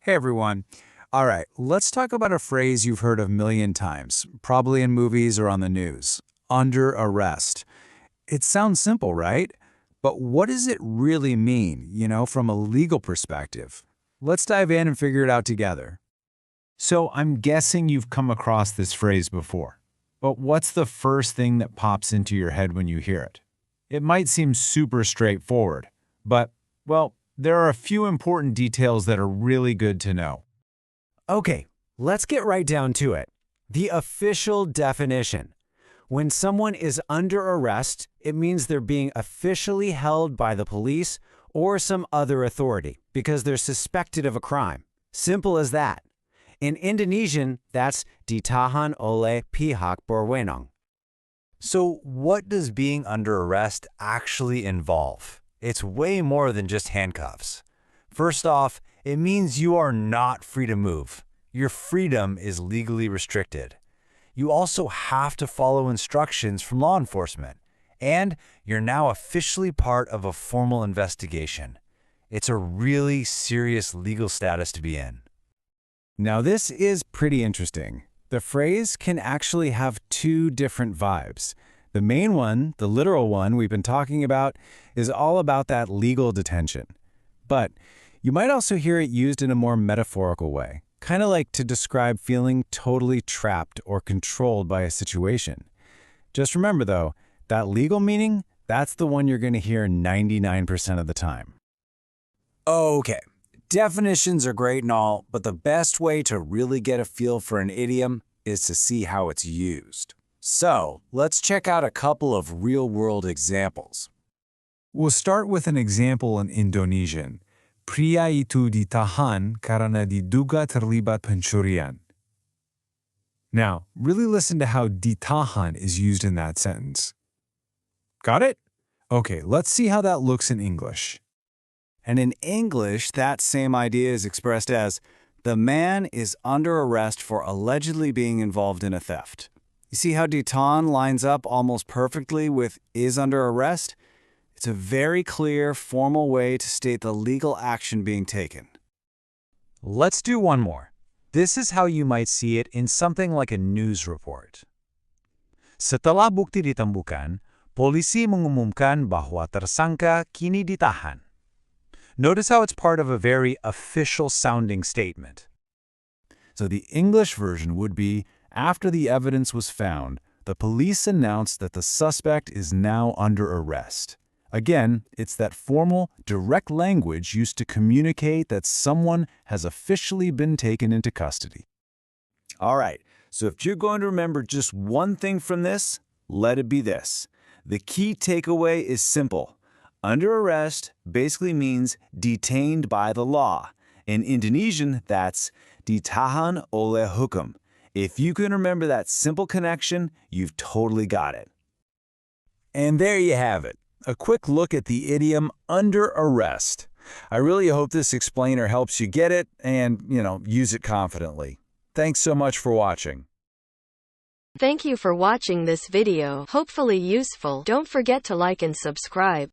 Hey everyone. All right, let's talk about a phrase you've heard a million times, probably in movies or on the news. Under arrest. It sounds simple, right? But what does it really mean, from a legal perspective? Let's dive in and figure it out together. So I'm guessing you've come across this phrase before. But what's the first thing that pops into your head when you hear it? It might seem super straightforward, but, well, there are a few important details that are really good to know. Okay, let's get right down to it. The official definition. When someone is under arrest, it means they're being officially held by the police or some other authority because they're suspected of a crime. Simple as that. In Indonesian, that's ditahan oleh pihak berwenang. So what does being under arrest actually involve? It's way more than just handcuffs. First off, it means you are not free to move. Your freedom is legally restricted. You also have to follow instructions from law enforcement, and you're now officially part of a formal investigation. It's a really serious legal status to be in. Now this is pretty interesting. The phrase can actually have two different vibes. The main one, the literal one we've been talking about, is all about that legal detention. But you might also hear it used in a more metaphorical way, kind of like to describe feeling totally trapped or controlled by a situation. Just remember, though, that legal meaning, that's the one you're going to hear 99% of the time. Okay, definitions are great and all, but the best way to really get a feel for an idiom is to see how it's used. So, let's check out a couple of real-world examples. We'll start with an example in Indonesian. Pria itu ditahan karena diduga terlibat pencurian. Now, really listen to how ditahan is used in that sentence. Got it? Okay, let's see how that looks in English. And in English, that same idea is expressed as, the man is under arrest for allegedly being involved in a theft. You see how ditahan lines up almost perfectly with is under arrest? It's a very clear, formal way to state the legal action being taken. Let's do one more. This is how you might see it in something like a news report. Setelah bukti ditemukan, polisi mengumumkan bahwa tersangka kini ditahan. Notice how it's part of a very official-sounding statement. So the English version would be, after the evidence was found, the police announced that the suspect is now under arrest. Again, it's that formal, direct language used to communicate that someone has officially been taken into custody. All right, so if you're going to remember just one thing from this, let it be this. The key takeaway is simple. Under arrest basically means detained by the law. In Indonesian, that's ditahan oleh hukum. If you can remember that simple connection, you've totally got it. And there you have it. A quick look at the idiom under arrest. I really hope this explainer helps you get it and, use it confidently. Thanks so much for watching. Thank you for watching this video. Hopefully useful. Don't forget to like and subscribe.